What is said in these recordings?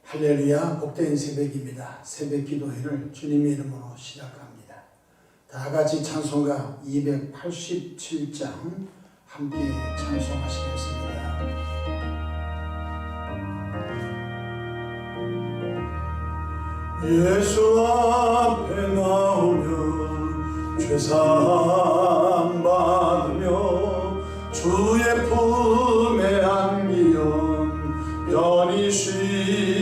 할렐루야, 복된 새벽입니다. 새벽 기도회를 주님의 이름으로 시작합니다. 다 같이 찬송가 287장 함께 찬송하시겠습니다. 예수 앞에 나오며 죄사함 받으며 주의 품에 안기면 편히 쉬리라.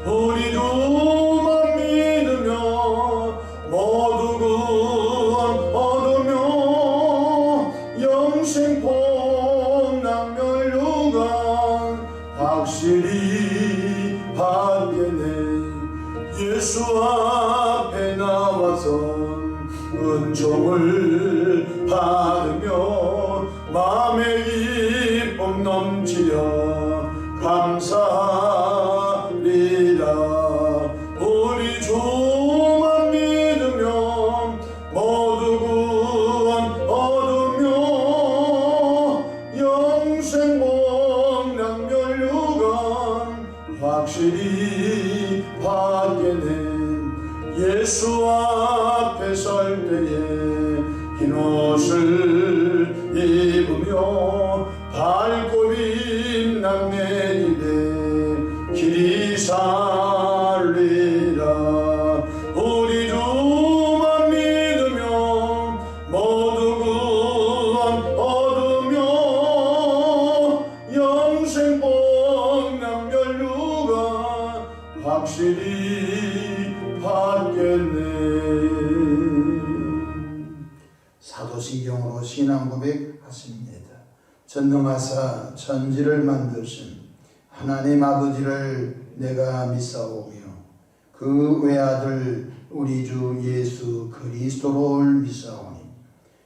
우리 주만 믿으며 모두 구원 얻으며 영생 복락 멸류관 확실히 받겠네. 예수 앞에 나와서 은총을 받으며 마음의 기쁨 넘치려 감사리라. 우리 주만 믿으며 모두 구원 얻으며 영생 복락 멸류관 확실히 받겠네. 예수 앞에 설 때에 흰 옷을 입으며 밝고 빛난 내일에 길이 살리라. 우리 주만 믿으며 모두 구원 얻으며 영생 복락 멸류관 확실히 받겠네. 사도신경으로 신앙 고백하십니다. 전능하사 천지를 만드신 하나님 아버지를 내가 믿사오며 그 외아들 우리 주 예수 그리스도를 믿사오니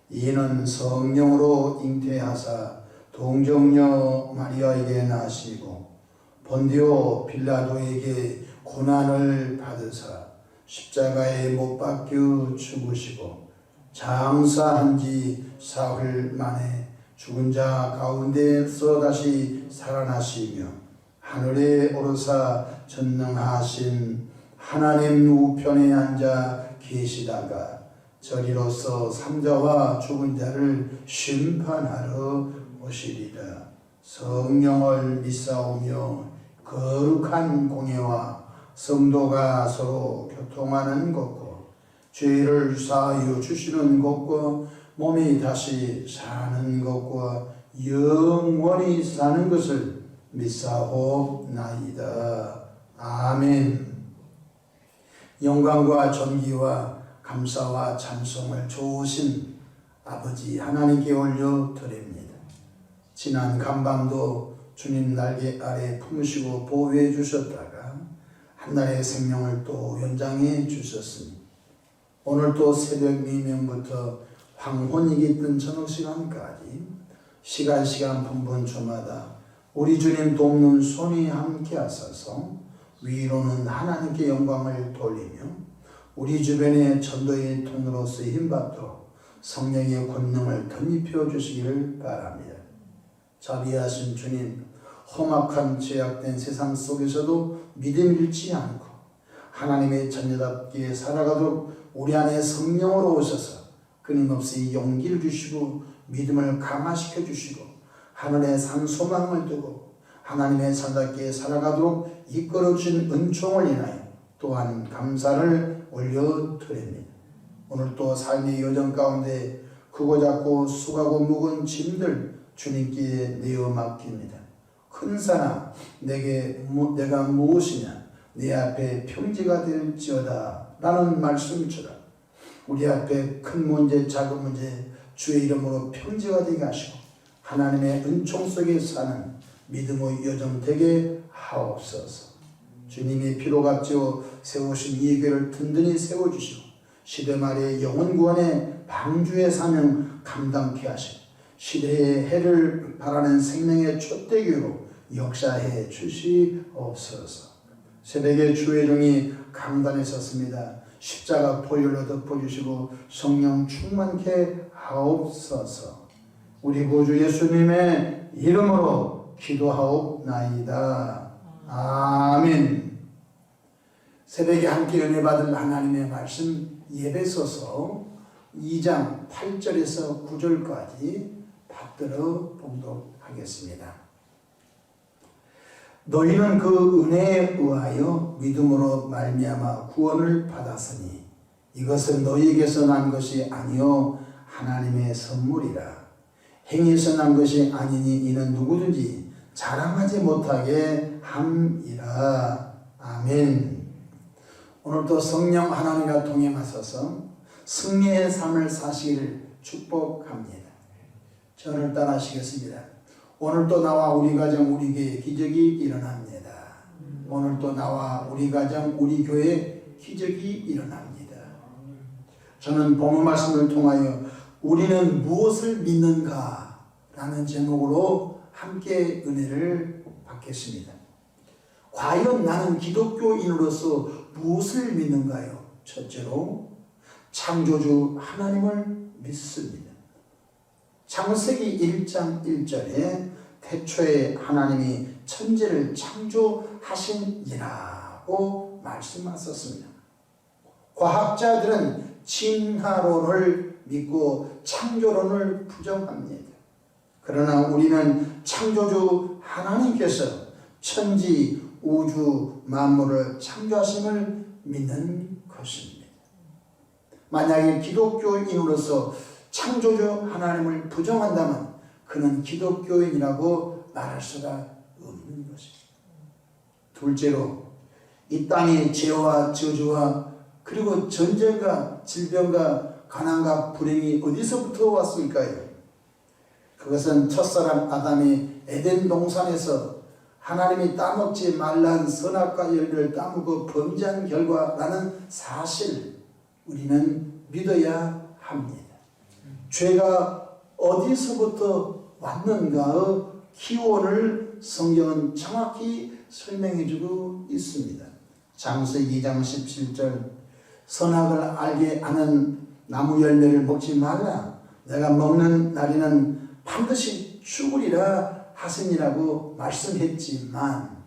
이는 성령으로 잉태하사 동정녀 마리아에게 나시고 본디오 빌라도에게 고난을 받으사 십자가에 못 박혀 죽으시고 장사한 지 사흘 만에 죽은 자 가운데서 다시 살아나시며 하늘에 오르사 전능하신 하나님 우편에 앉아 계시다가 저리로서 삼자와 죽은 자를 심판하러 오시리라. 성령을 믿사오며 거룩한 공예와 성도가 서로 교통하는 것과 죄를 사하여 주시는 것과 몸이 다시 사는 것과 영원히 사는 것을 믿사옵나이다. 아멘. 영광과 존귀와 감사와 찬송을 좋으신 아버지 하나님께 올려 드립니다. 지난 간밤도 주님 날개 아래 품으시고 보호해 주셨다가 한날의 생명을 또 연장해 주셨으니 오늘 또 새벽 미명부터 황혼이 깃든 저녁 시간까지 시간 분분 주마다 우리 주님 돕는 손이 함께 하셔서 위로는 하나님께 영광을 돌리며 우리 주변의 전도의 통로로서 힘받도록 성령의 권능을 덧입혀 주시기를 바랍니다. 자비하신 주님, 험악한 죄악된 세상 속에서도 믿음 잃지 않고 하나님의 자녀답게 살아가도록 우리 안에 성령으로 오셔서 끊임없이 용기를 주시고 믿음을 강화시켜 주시고 하늘에 산 소망을 두고 하나님의 자녀답게 살아가도록 이끌어 주신 은총을 인하여 또한 감사를 올려드립니다. 오늘 또 삶의 여정 가운데 크고 작고 수고하고 묵은 짐들 주님께 내어 맡깁니다. 큰 산아 내가 무엇이냐 내 앞에 평지가 될지어다 라는 말씀처럼 우리 앞에 큰 문제 작은 문제 주의 이름으로 평지가 되게 하시고 하나님의 은총 속에 사는 믿음의 여정 되게 하옵소서. 주님이 피로 값지어 세우신 이 교회를 든든히 세워주시고 시대 말의 영혼 구원의 방주의 사명 감당케 하시고 시대의 해를 바라는 생명의 촛대교로 역사해 주시옵소서. 새벽에 주의 종이 강단에 섰습니다. 십자가 보혈로 덮어주시고 성령 충만케 하옵소서. 우리 구주 예수님의 이름으로 기도하옵나이다. 아멘. 새벽에 함께 은혜 받을 하나님의 말씀 에베소서 2장 8절에서 9절까지 받들어 봉독하겠습니다. 너희는 그 은혜에 의하여 믿음으로 말미암아 구원을 받았으니 이것은 너희에게서 난 것이 아니요 하나님의 선물이라. 행위에서 난 것이 아니니 이는 누구든지 자랑하지 못하게 함이라. 아멘. 오늘도 성령 하나님과 동행하셔서 승리의 삶을 사시기를 축복합니다. 저를 따라하시겠습니다. 오늘도 나와 우리 가정 우리 교회 기적이 일어납니다. 오늘도 나와 우리 가정 우리 교회 기적이 일어납니다. 저는 본문 말씀을 통하여 우리는 무엇을 믿는가 라는 제목으로 함께 은혜를 받겠습니다. 과연 나는 기독교인으로서 무엇을 믿는가요? 첫째로 창조주 하나님을 믿습니다. 창세기 1장 1절에 태초에 하나님이 천지를 창조하시니라고 말씀하셨습니다. 과학자들은 진화론을 믿고 창조론을 부정합니다. 그러나 우리는 창조주 하나님께서 천지, 우주, 만물을 창조하심을 믿는 것입니다. 만약에 기독교인으로서 창조주 하나님을 부정한다면 그는 기독교인이라고 말할 수가 없는 것입니다. 둘째로 이 땅의 죄와 저주와 그리고 전쟁과 질병과 가난과 불행이 어디서부터 왔을까요? 그것은 첫사람 아담이 에덴 동산에서 하나님이 따먹지 말란 선악과 열매를 따먹고 범죄한 결과라는 사실 우리는 믿어야 합니다. 죄가 어디서부터 왔는가의 기원을 성경은 정확히 설명해주고 있습니다. 창세기 2장 17절 선악을 알게 하는 나무 열매를 먹지 말라. 내가 먹는 날에는 반드시 죽으리라 하시니라고 말씀했지만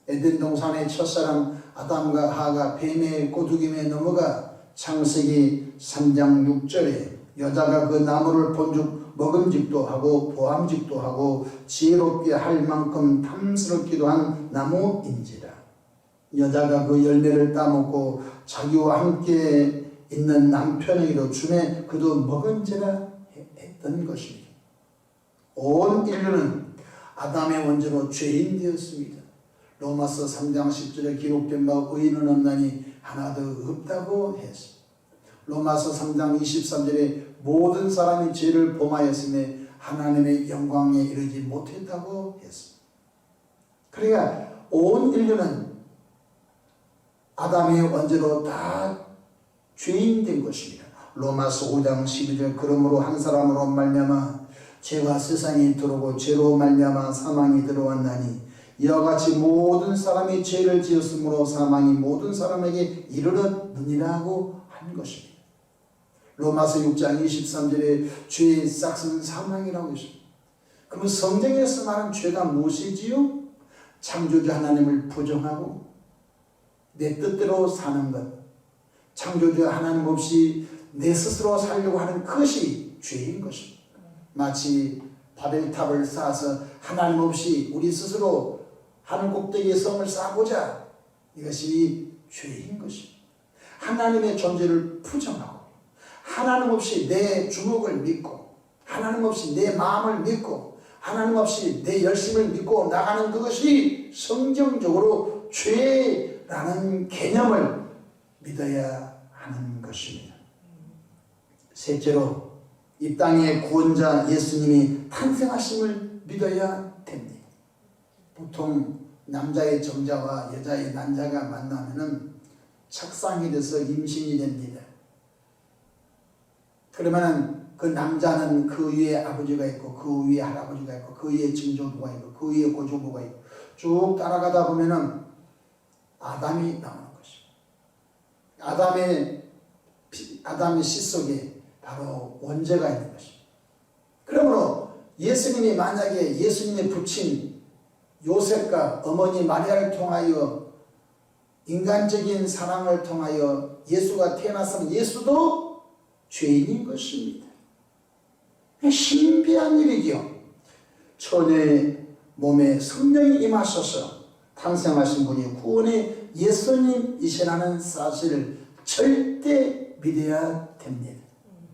에덴 동산의 첫사람 아담과 하가 뱀의 꼬드김에 넘어가 창세기 3장 6절에 여자가 그 나무를 본즉 먹음직도 하고 보암직도 하고 지혜롭게 할 만큼 탐스럽기도 한 나무인지라. 여자가 그 열매를 따먹고 자기와 함께 있는 남편에게도 주매 그도 먹은지라 했던 것입니다. 온 인류는 아담의 원죄로 죄인 되었습니다. 로마서 3장 10절에 기록된 바 의인은 없나니 하나도 없다고 했습니다. 로마서 3장 23절에 모든 사람이 죄를 범하였음에 하나님의 영광에 이르지 못했다고 했습니다. 그러니까 온 인류는 아담의 원죄로 다 죄인 된 것입니다. 로마서 5장 12절 그러므로 한 사람으로 말미암아 죄가 세상에 들어오고 죄로 말미암아 사망이 들어왔나니 이와 같이 모든 사람이 죄를 지었으므로 사망이 모든 사람에게 이르렀느니라고 한 것입니다. 로마서 6장 23절에 죄의 싹은 사망이라고 했습니다. 그러면 성경에서 말하는 죄가 무엇이지요? 창조주 하나님을 부정하고 내 뜻대로 사는 것, 창조주 하나님 없이 내 스스로 살려고 하는 것이 죄인 것입니다. 마치 바벨탑을 쌓아서 하나님 없이 우리 스스로 하늘 꼭대기에 성을 쌓고자, 이것이 죄인 것입니다. 하나님의 존재를 부정하고 하나님 없이 내 주먹을 믿고 하나님 없이 내 마음을 믿고 하나님 없이 내 열심을 믿고 나가는 그것이 성경적으로 죄라는 개념을 믿어야 하는 것입니다. 셋째로 이 땅의 구원자 예수님이 탄생하심을 믿어야 됩니다. 보통 남자의 정자와 여자의 난자가 만나면은 착상이 돼서 임신이 됩니다. 그러면은 그 남자는 그 위에 아버지가 있고 그 위에 할아버지가 있고 그 위에 증조부가 있고 그 위에 고조부가 있고 쭉 따라가다 보면은 아담이 나오는 것입니다. 아담의 씨 속에 바로 원죄가 있는 것입니다. 그러므로 예수님이 만약에 예수님의 부친 요셉과 어머니 마리아를 통하여 인간적인 사랑을 통하여 예수가 태어났으면 예수도 죄인인 것입니다. 신비한 일이죠. 처녀의 몸에 성령이 임하셔서 탄생하신 분이 구원의 예수님이시라는 사실을 절대 믿어야 됩니다.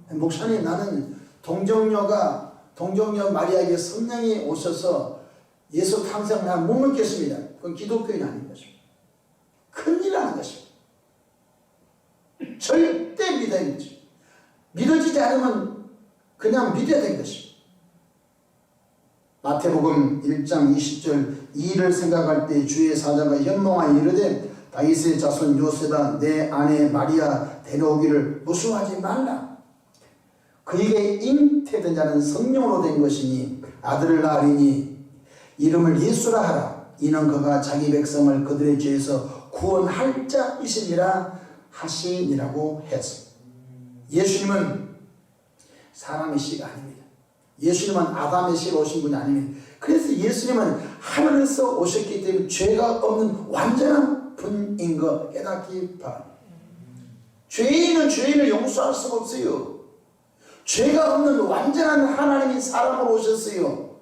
목사님, 나는 동정녀 마리아에게 성령이 오셔서 예수 탄생을 난 못 믿겠습니다. 그건 기독교인 아닌 것입니다. 큰일 나는 것입니다. 절대 믿어야 되는 것입니다. 믿어지지 않으면 그냥 믿어야 되는 것입니다. 마태복음 1장 20절 이 일을 생각할 때 주의 사자가 현몽하여 이르되 다윗의 자손 요셉아 내 아내 마리아 데려오기를 무수하지 말라. 그에게 잉태된 자는 성령으로 된 것이니 아들을 낳으리니 이름을 예수라 하라. 이는 그가 자기 백성을 그들의 죄에서 구원할 자이시니라 하시니라고 했습니다. 예수님은 사람의 씨가 아닙니다. 예수님은 아담의 씨로 오신 분이 아닙니다. 그래서 예수님은 하늘에서 오셨기 때문에 죄가 없는 완전한 분인 거 깨닫기 바랍니다. 죄인은 죄인을 용서할 수가 없어요. 죄가 없는 완전한 하나님이 사람으로 오셨어요.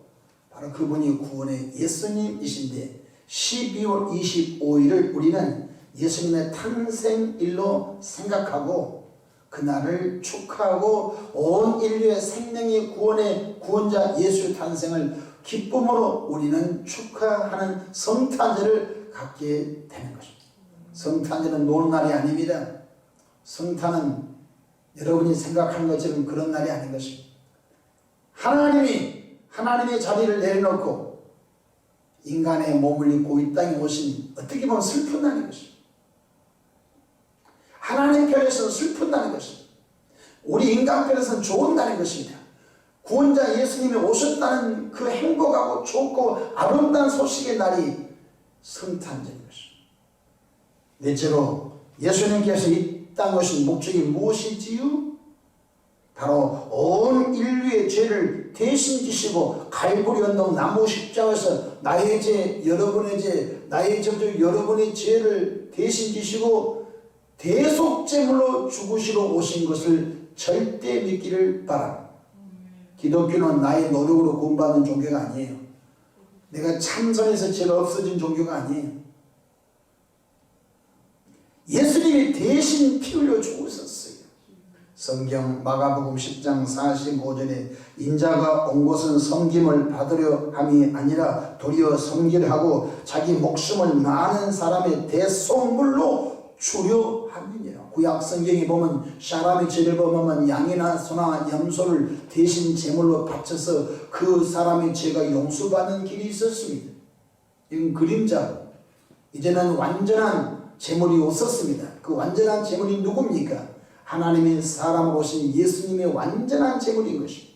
바로 그분이 구원의 예수님이신데 12월 25일을 우리는 예수님의 탄생일로 생각하고 그날을 축하하고 온 인류의 생명의 구원의 구원자 예수의 탄생을 기쁨으로 우리는 축하하는 성탄절을 갖게 되는 것입니다. 성탄절은 노는 날이 아닙니다. 성탄은 여러분이 생각하는 것처럼 그런 날이 아닌 것입니다. 하나님의 자리를 내려놓고 인간의 몸을 입고 이 땅에 오신 어떻게 보면 슬픈 날인 것입니다. 하나님 편에서는 슬픈 날인 것입니다. 우리 인간 편에서는 좋은 날인 것입니다. 구원자 예수님이 오셨다는 그 행복하고 좋고 아름다운 소식의 날이 성탄절인 것입니다. 넷째로 예수님께서 이 땅에 오신 목적이 무엇이지요? 바로 온 인류의 죄를 대신 지시고 갈보리 언덕 나무 십자가에서 나의 죄, 여러분의 죄, 나의 저주 여러분의 죄를 대신 지시고 대속제물로 죽으시러 오신 것을 절대 믿기를 바랍니다. 기독교는 나의 노력으로 구원받는 종교가 아니에요. 내가 참선해서 죄가 없어진 종교가 아니에요. 예수님이 대신 피 흘려 죽으셨어요. 성경 마가복음 10장 45절에 인자가 온 곳은 섬김을 받으려 함이 아니라 도리어 섬기려 하고 자기 목숨을 많은 사람의 대속물로 주려 함이니라. 구약 성경에 보면 사람의 죄를 범하면 양이나 소나 염소를 대신 제물로 바쳐서 그 사람의 죄가 용서받는 길이 있었습니다. 이건 그림자고 이제는 완전한 제물이 없었습니다. 그 완전한 제물이 누굽니까? 하나님의 사람으로 오신 예수님의 완전한 제물인 것입니다.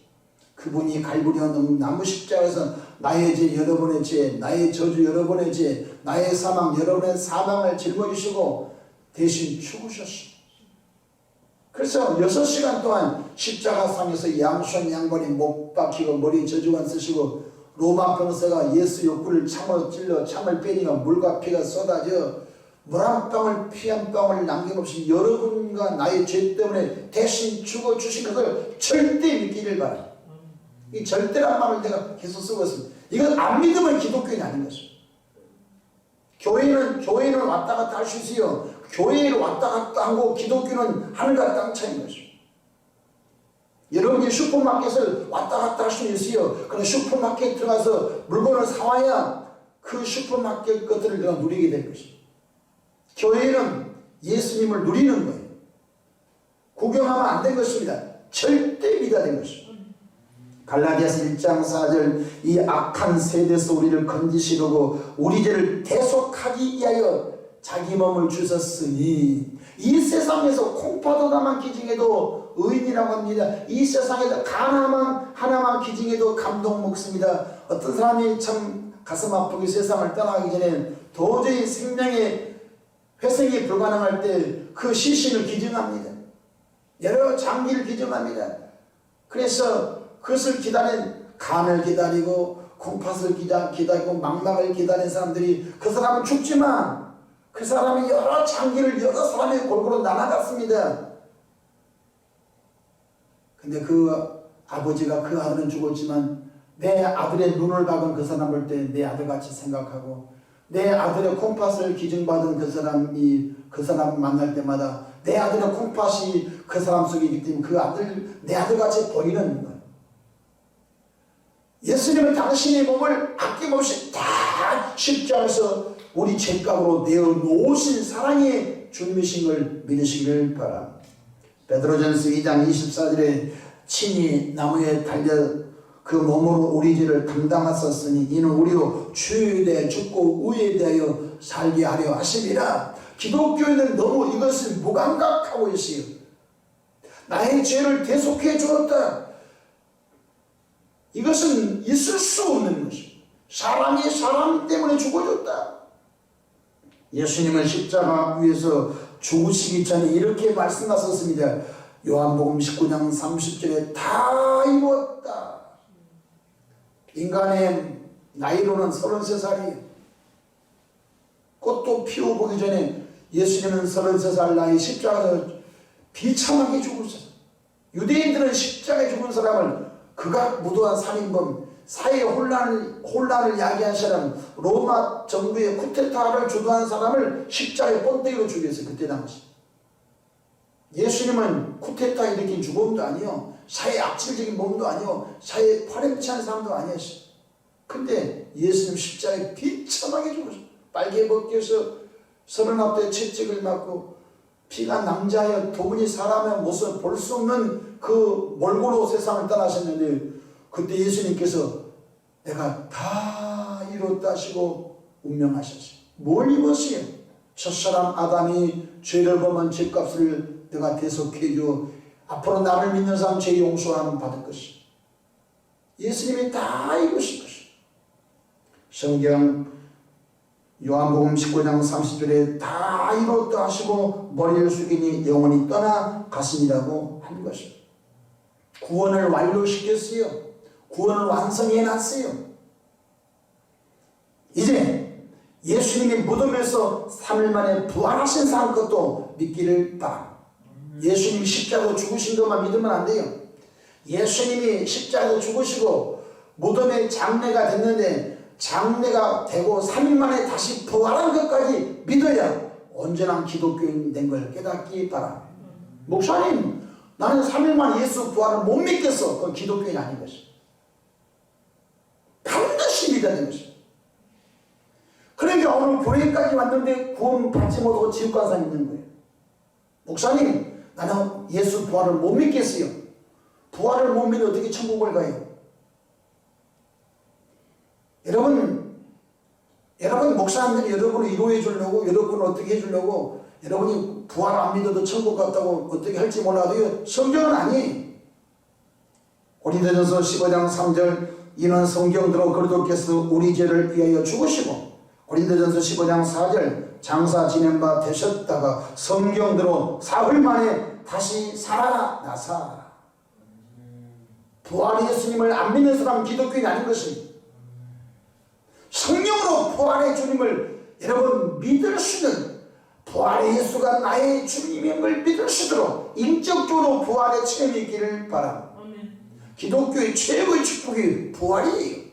그분이 갈보리 언덕 나무 십자가에서 나의 죄 여러분의 죄, 나의 저주 여러분의 죄, 나의 사망 여러분의 사망을 짊어지시고 대신 죽으셨습니다. 그래서 6시간 동안 십자가상에서 양손 양발이 못 박히고 머리에 저주관 쓰시고 로마 병사가 예수 욕구를 참으로 찔러 참을 빼니까 물과 피가 쏟아져 물 한 방울 피 한 방울 남김없이 여러분과 나의 죄 때문에 대신 죽어주신 것을 절대 믿기를 바랍니다. 이 절대란 말을 내가 계속 쓰고 있습니다. 이건 안 믿으면 기독교인이 아닌 것입니다. 교회는 왔다 갔다 할 수 있어요. 교회를 왔다 갔다 하고 기독교는 하늘과 땅 차이인 것입니다. 여러분이 슈퍼마켓을 왔다 갔다 할 수 있어요. 그럼 슈퍼마켓 들어가서 물건을 사와야 그 슈퍼마켓 것들을 내가 누리게 될 것입니다. 교회는 예수님을 누리는 거예요. 구경하면 안 된 것입니다. 절대 믿어야 된 것입니다. 갈라디아서 1장 4절 이 악한 세대에서 우리를 건지시려고 우리 죄를 대속하기 위하여 자기 몸을 주셨으니 이 세상에서 콩팥하나만 기증해도 의인이라고 합니다. 이 세상에서 간 하나만 기증해도 감동 먹습니다. 어떤 사람이 참 가슴 아프게 세상을 떠나기 전에 도저히 생명의 회생이 불가능할 때 그 시신을 기증합니다. 여러 장기를 기증합니다. 그래서 그것을 기다린 간을 기다리고 콩팥을 기다리고 망막을 기다린 사람들이 그 사람은 죽지만 그 사람이 여러 장기를 여러 사람의 골고루 나눠갔습니다. 근데 그 아버지가 그 아들은 죽었지만 내 아들의 눈을 박은 그 사람 볼 때 내 아들같이 생각하고 내 아들의 콩팥을 기증받은 그 사람이 그 사람 만날 때마다 내 아들의 콩팥이 그 사람 속에 있기 때문에 그 아들 내 아들같이 보이는 거예요. 예수님은 당신의 몸을 아낌없이 다 십자가에서 우리 죄값으로 내어놓으신 사랑의 주님이신 걸 믿으시길 바랍니다. 베드로전서 2장 24절에 친히 나무에 달려 그 몸으로 우리 죄를 감당하셨으니 이는 우리로 주에 대해 죽고 의에 대하여 살게 하려 하심이라. 기독교인은 너무 이것을 무감각하고 있어요. 나의 죄를 대속해 주었다. 이것은 있을 수 없는 것입니다. 사람이 사람 때문에 죽어줬다. 예수님은 십자가 위에서 죽으시기 전에 이렇게 말씀하셨습니다. 요한복음 19장 30절에 다 이루었다. 인간의 나이로는 33살이에요. 꽃도 피워보기 전에 예수님은 33살 나이 십자가에서 비참하게 죽으셨어요. 유대인들은 십자가에 죽은 사람을 극악 무도한 살인범, 사회 혼란을 야기한 사람, 로마 정부의 쿠데타를 주도한 사람을 십자가에 번데기로 죽였어요. 그때 당시. 예수님은 쿠데타 일으킨 주범도 아니요, 사회 악질적인 몸도 아니요, 사회 파렴치한 사람도 아니었어요. 근데 예수님 십자가에 비참하게 죽었어요. 빨개 벗겨서 39대 채찍을 맞고 피가 낭자하여 도무지 사람의 모습을 볼 수 없는 그 몰골로 세상을 떠나셨는데 그때 예수님께서 내가 다 이뤘다 하시고 운명하셨어요. 뭘 입었어요? 첫사람 아담이 죄를 범한 죄값을 내가 대속해 줘 앞으로 나를 믿는 사람 죄 용서함을 받을 것이요. 예수님이 다 입으신 것이요. 성경 요한복음 19장 30절에 다 이뤘다 하시고 머리를 숙이니 영원히 떠나갔으니라고 한 것입니다. 구원을 완료시켰어요. 구원을 완성해 놨어요. 이제 예수님이 무덤에서 3일 만에 부활하신 사람 것도 믿기를 바랍니다. 예수님이 십자가로 죽으신 것만 믿으면 안 돼요. 예수님이 십자가로 죽으시고 무덤에 장례가 됐는데 장례가 되고 3일 만에 다시 부활한 것까지 믿어야 온전한 기독교인 된 걸 깨닫기 바랍니다. 목사님, 나는 3일 만에 예수 부활을 못 믿겠어. 그건 기독교인 아닌 것이다. 반드시 믿어야 되는 것이다. 그러니까 오늘 교회까지 왔는데 구원 받지 못하고 지옥 간 사람이 있는 거예요. 목사님, 나는 예수 부활을 못 믿겠어요. 부활을 못 믿으면 어떻게 천국을 가요? 여러분 목사님들이 여러분을 위로해 주려고, 여러분을 어떻게 해주려고, 여러분이 부활 안 믿어도 천국 갔다고 어떻게 할지 몰라도요, 성경은 아니에요. 고린도전서 15장 3절 이는 성경대로 그리스도께서 우리 죄를 위하여 죽으시고, 고린도전서 15장 4절 장사 지낸 바 되셨다가 성경대로 사흘 만에 다시 살아나사. 부활의 예수님을 안 믿는 사람은 기독교인이 아닌 것입니다. 성령으로 부활의 주님을 여러분 믿을 수 있는, 부활의 예수가 나의 주님인 걸 믿을 수 있도록 인격적으로 부활의 체험이 있기를 바랍니다. 기독교의 최고의 축복이 부활이에요.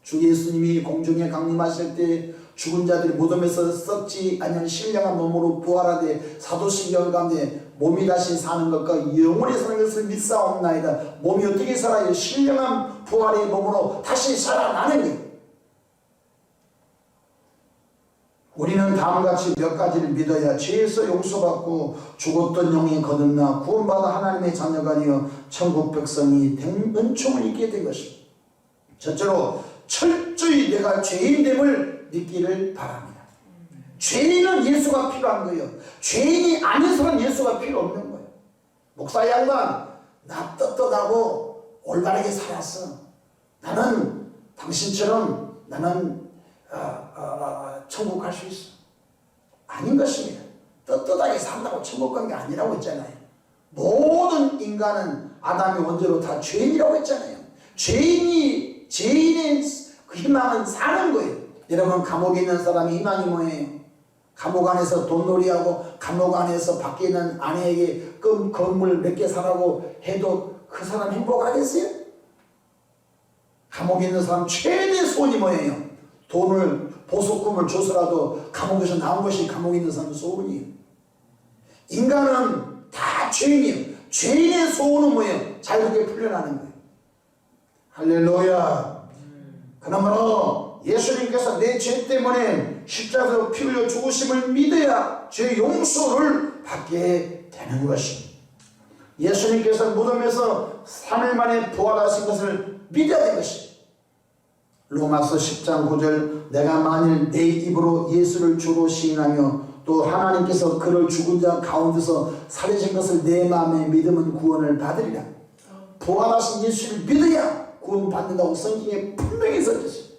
주 예수님이 공중에 강림하실 때 죽은 자들이 무덤에서 썩지 않은 신령한 몸으로 부활하되 사도신경 가운데 몸이 다시 사는 것과 영원히 사는 것을 믿사옵나이다. 몸이 어떻게 살아요? 신령한 부활의 몸으로 다시 살아나는 것. 우리는 다음같이 몇 가지를 믿어야 죄에서 용서받고 죽었던 영이 거듭나 구원받아 하나님의 자녀가 되어 천국 백성이 된 은총을 입게 된 것입니다. 첫째로 철저히 내가 죄인됨을 믿기를 바랍니다. 죄인은 예수가 필요한 거예요. 죄인이 아닌 사람은 예수가 필요 없는 거예요. 목사 양반, 나 떳떳하고 올바르게 살았어. 나는 당신처럼 나는 천국 갈 수 있어. 아닌 것입니다. 떳떳하게 산다고 천국 간 게 아니라고 했잖아요. 모든 인간은 아담의 원죄로 다 죄인이라고 했잖아요. 죄인의 그 희망은 사는 거예요. 여러분, 감옥에 있는 사람이 희망이 뭐예요? 감옥 안에서 돈놀이하고 감옥 안에서 밖에 있는 아내에게 건물 몇 개 사라고 해도 그 사람 행복하겠어요? 감옥에 있는 사람 최대 소원이 뭐예요? 돈을 보석금을 줘서라도 감옥에서 나온 것이 감옥에 있는 사람 소원이에요. 인간은 다 죄인이에요. 죄인의 소원은 뭐예요? 자유롭게 풀려나는 거예요. 할렐루야. 그러므로 예수님께서 내 죄 때문에 십자가로 피 흘려 죽으심을 믿어야 죄 용서를 받게 되는 것입니다. 예수님께서 무덤에서 3일 만에 부활하신 것을 믿어야 되는 것입니다. 로마서 10장 9절 내가 만일 내 입으로 예수를 주로 시인하며 또 하나님께서 그를 죽은 자 가운데서 살리신 것을 내 마음에 믿으면 구원을 받으리라. 부활하신 예수를 믿어야 구원받는다고 성경에 분명히 써있습니다.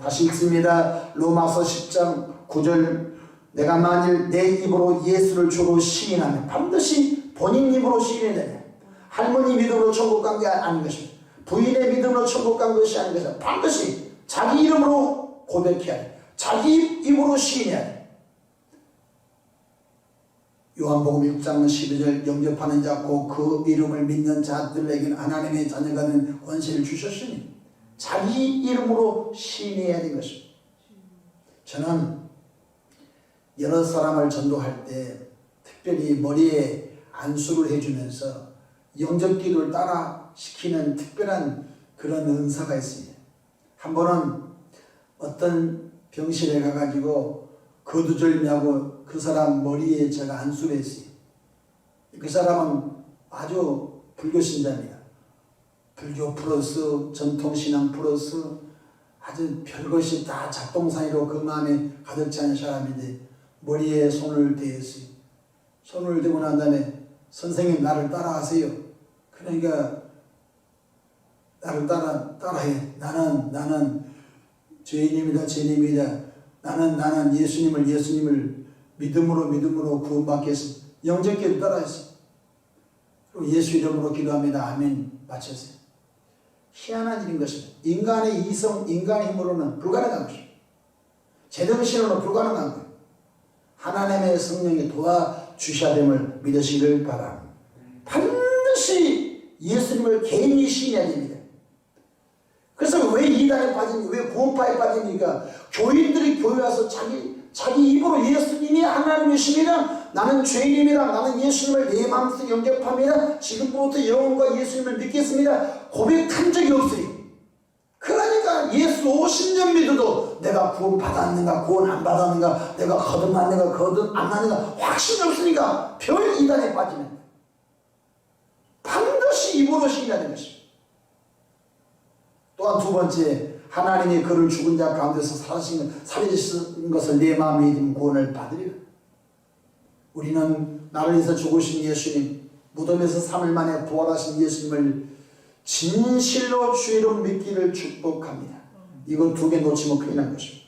다시 읽습니다. 로마서 10장 9절 내가 만일 내 입으로 예수를 주로 시인하면 반드시 본인 입으로 시인해야 되냐. 할머니 믿음으로 천국 간 게 아닌 것입니다. 부인의 믿음으로 천국 간 것이 아닌 것입니다. 반드시 자기 이름으로 고백해야 돼. 자기 입으로 시인해야 돼. 요한복음 6장 12절 영접하는 자 곧 그 이름을 믿는 자들에게는 하나님의 자녀가 된 권세를 주셨으니 자기 이름으로 시인해야 되는 것입니다. 저는 여러 사람을 전도할 때 특별히 머리에 안수를 해주면서 영접기도를 따라 시키는 특별한 그런 은사가 있습니다. 한 번은 어떤 병실에 가가지고 거두절미하고 그 사람 머리에 제가 안수를 했어요. 그 사람은 아주 불교 신자입니다. 불교 플러스 전통신앙 플러스 아주 별것이 다 작동사이로 그 마음에 가득 찬 사람인데 머리에 손을 대었어요. 손을 대고 난 다음에 선생님 나를 따라하세요. 그러니까 나를 따라해. 나는 죄인입니다. 나는 예수님을 믿음으로 구원받겠습니다. 영접기도 따라했어요. 그리고 예수 이름으로 기도합니다. 아멘. 마쳤어요. 희한한 일인 것입니다. 인간의 이성, 인간의 힘으로는 불가능한 것입니다. 제정신으로는 불가능한 거예요. 하나님의 성령이 도와주셔야 됨을 믿으시길 바랍니다. 반드시 예수님을 개인이 시인해야 됩니다. 그래서 왜 이단에 빠집니까? 왜 구원파에 빠집니까? 교인들이 교회 와서 자기 입으로 예수님이 하나님이십니다. 나는 죄인입니다. 나는 예수님을 내 마음속에 영접합니다. 지금부터 영혼과 예수님을 믿겠습니다. 고백한 적이 없어요. 그러니까 예수 50년 믿어도 내가 구원 받았는가 구원 안 받았는가 내가 거듭났는가 거듭 안 났는가 확신이 없으니까 별 이단에 빠지는 반드시 입으로 시인하는 것입니다. 또한 두 번째 하나님이 그를 죽은 자 가운데서 살리신 것을 내 마음에 믿으면 구원을 받으리라. 우리는 나를 위해서 죽으신 예수님 무덤에서 3일 만에 부활하신 예수님을 진실로 주 이름 믿기를 축복합니다. 이건 두 개 놓치면 큰일 난 것입니다.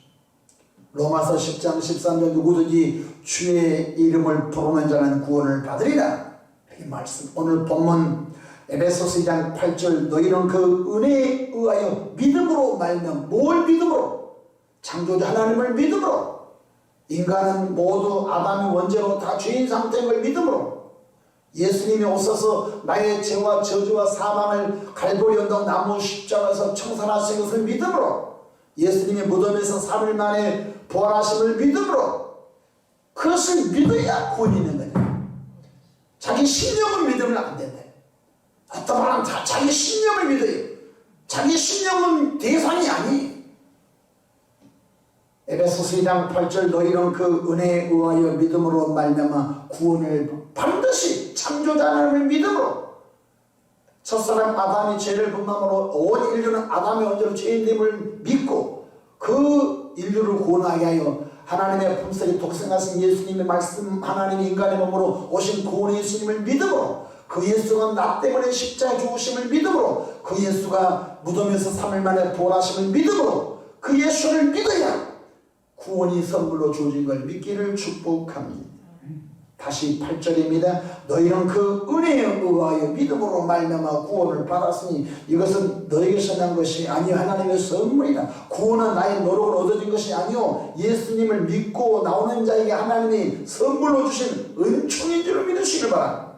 로마서 10장 13절 누구든지 주의 이름을 부르는 자는 구원을 받으리라. 이 말씀 오늘 본문 에베소서 2장 8절 너희는 그 은혜에 의하여 믿음으로 말면 뭘 믿음으로? 창조주 하나님을 믿음으로. 인간은 모두 아담의 원죄로 다 죄인 상태인 걸 믿음으로 예수님이 오셔서 나의 죄와 저주와 사망을 갈보리 언덕 나무 십자가에서 청산하신 것을 믿음으로 예수님이 무덤에서 3일 만에 부활하심을 믿음으로 그것을 믿어야 구원이 있는 거예요. 자기 신념을 믿으면 안 된다. 어떤 사람은 자기 신념을 믿어요. 자기 신념은 대상이 아니에요. 에베소서 2장 8절 너희는 그 은혜에 의하여 믿음으로 말미암아 구원을 반드시 창조자 하나님을 믿음으로 첫사람 아담이 죄를 범함으로 온 인류는 아담의 원죄로 죄인됨을 믿고 그 인류를 구원하게 하여 하나님의 품속에 독생하신 예수님의 말씀 하나님의 인간의 몸으로 오신 구원의 예수님을 믿음으로 그 예수가 나 때문에 십자가에 죽으심을 믿음으로 그 예수가 무덤에서 3일 만에 부활하심을 믿음으로 그 예수를 믿어야 구원이 선물로 주어진 걸 믿기를 축복합니다. 다시 8절입니다. 너희는 그 은혜에 의하여 믿음으로 말미암아 구원을 받았으니 이것은 너에게서 난 것이 아니요 하나님의 선물이라. 구원은 나의 노력으로 얻어진 것이 아니요 예수님을 믿고 나오는 자에게 하나님이 선물로 주신 은총인 줄 믿으시길 바랍니다.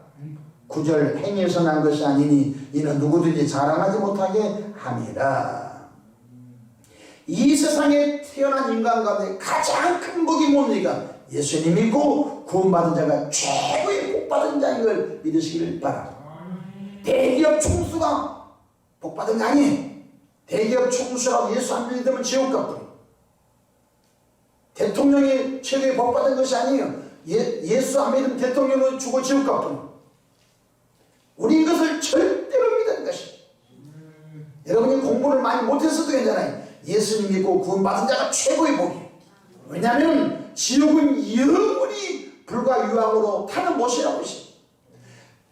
9절 행위에서 난 것이 아니니 이는 누구든지 자랑하지 못하게 함이라. 이 세상에 태어난 인간 가운데 가장 큰 복이 뭡니까? 예수님 믿고 구원받은 자가 최고의 복받은 자인 걸 믿으시길 바랍니다. 대기업 총수가 복받은 게 아니에요. 대기업 총수라고 예수 안 믿으면 지옥 가뿐. 대통령이 최고의 복받은 것이 아니에요. 예수 안 믿으면 대통령은 죽어 지옥 가뿐. 우리 이것을 절대로 믿는 것이. 여러분이 공부를 많이 못했어도 괜찮아요. 예수님 믿고 구원받은 자가 최고의 복이에요. 왜냐하면 지옥은 영원히 불과 유황으로 타는 못이라고 했어요.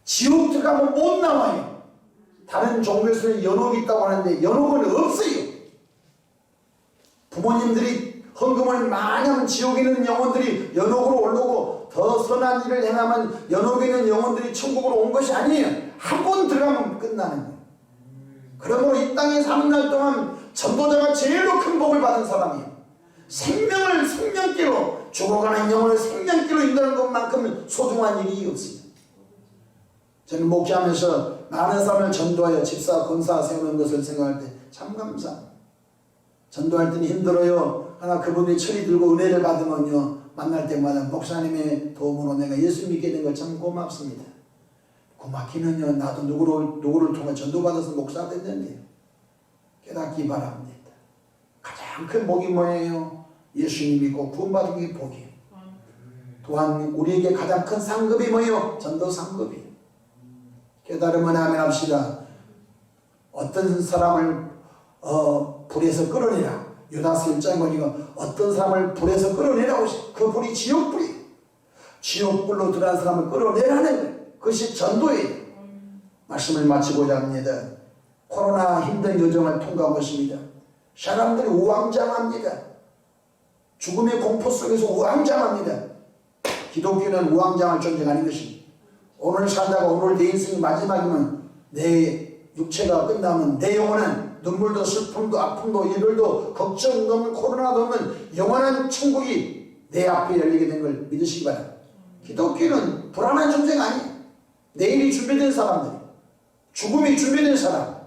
지옥 들어가면 못 나와요. 다른 종교에서는 연옥이 있다고 하는데 연옥은 없어요. 부모님들이 헌금을 많이 하면 지옥에 있는 영혼들이 연옥으로 올라오고 더 선한 일을 행하면 연옥에 있는 영혼들이 천국으로 온 것이 아니에요. 한 번 들어가면 끝나는 거예요. 그러므로 이 땅에 사는 날 동안 전도자가 제일로 큰 복을 받은 사람이에요. 생명을 생명기로, 죽어가는 영혼을 생명기로 인도하는 것만큼 소중한 일이 없습니다. 저는 목회하면서 많은 사람을 전도하여 집사, 권사 세우는 것을 생각할 때 참 감사합니다. 전도할 때는 힘들어요. 하나 그분들이 철이 들고 은혜를 받으면요, 만날 때마다 목사님의 도움으로 내가 예수 믿게 된 걸 참 고맙습니다. 고맙기는요, 나도 누구를 통해 전도받아서 목사가 됐는데요. 깨닫기 바랍니다. 가장 큰 복이 뭐예요? 예수님 믿고 구원받은 게 복이에요. 또한 우리에게 가장 큰 상급이 뭐예요? 전도 상급이에요. 깨달으면 아멘 합시다. 어떤 사람을 불에서 끌어내라. 유다서 1장에 보니까 어떤 사람을 불에서 끌어내라고 했어요. 그 불이 지옥불이에요. 지옥불로 들어간 사람을 끌어내라는 거예요. 그것이 전도예요. 말씀을 마치고자 합니다. 코로나 힘든 여정을 통과한 것입니다. 사람들이 우왕좌왕합니다. 죽음의 공포 속에서 우왕좌왕합니다. 기독교는 우왕좌왕할 존재가 아닌 것입니다. 오늘 살다가 오늘 내 인생이 마지막이면 내 육체가 끝나면 내 영혼은 눈물도 슬픔도 아픔도 이별도 걱정도 없는 코로나도 없는 영원한 천국이 내 앞에 열리게 된 걸 믿으시기 바랍니다. 기독교는 불안한 존재가 아니에요. 내일이 준비된 사람들, 죽음이 준비된 사람.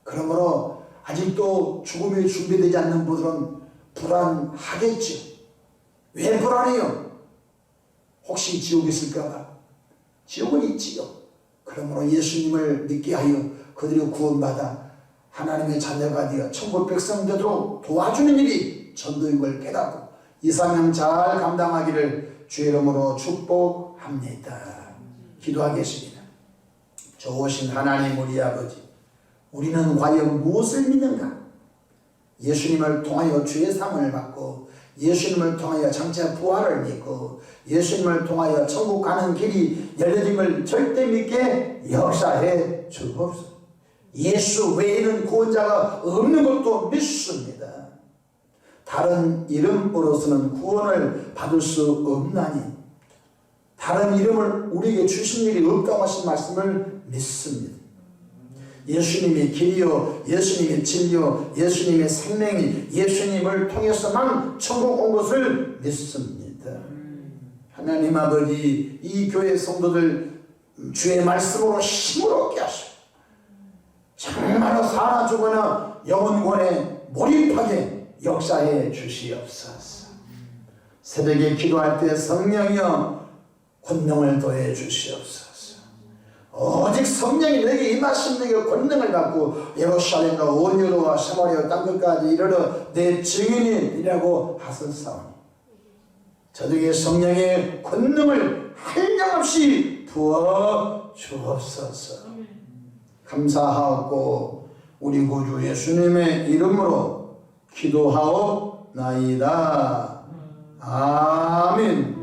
그러므로 아직도 죽음이 준비되지 않는 분들은 불안하겠죠. 왜 불안해요? 혹시 지옥이 있을까봐. 지옥은 있지요. 그러므로 예수님을 믿게 하여 그들이 구원받아 하나님의 자녀가 되어 천국 백성 되도록 도와주는 일이 전도인 걸 깨닫고 이사명 잘 감당하기를 주의 이름으로 축복합니다. 기도하겠습니다. 좋으신 하나님 우리 아버지, 우리는 과연 무엇을 믿는가? 예수님을 통하여 주의 사명을 받고 예수님을 통하여 장차 부활을 믿고 예수님을 통하여 천국 가는 길이 열려짐을 절대 믿게 역사해 주옵소서. 예수 외에는 구원자가 없는 것도 믿습니다. 다른 이름으로서는 구원을 받을 수 없나니 다른 이름을 우리에게 주신 일이 없다고 하신 말씀을 믿습니다. 예수님이 길이요, 예수님이 진리요, 예수님의 생명이 예수님을 통해서만 천국 온 것을 믿습니다. 하나님 아버지, 이 교회 성도들 주의 말씀으로 힘을 얻게 하시고 정말로 사나 죽거나 영혼권에 몰입하게 역사해 주시옵소서. 새벽에 기도할 때 성령이여 권능을 더해 주시옵소서. 오직 성령이 내게 임하신 내게 권능을 갖고 예루살렘과 온유로와 사마리아 땅끝까지 이르러 내 증인이라고 하셨사오니 저에게 성령의 권능을 한량없이 부어 주옵소서. 감사하고 우리 구주 예수님의 이름으로 기도하옵나이다. 아멘.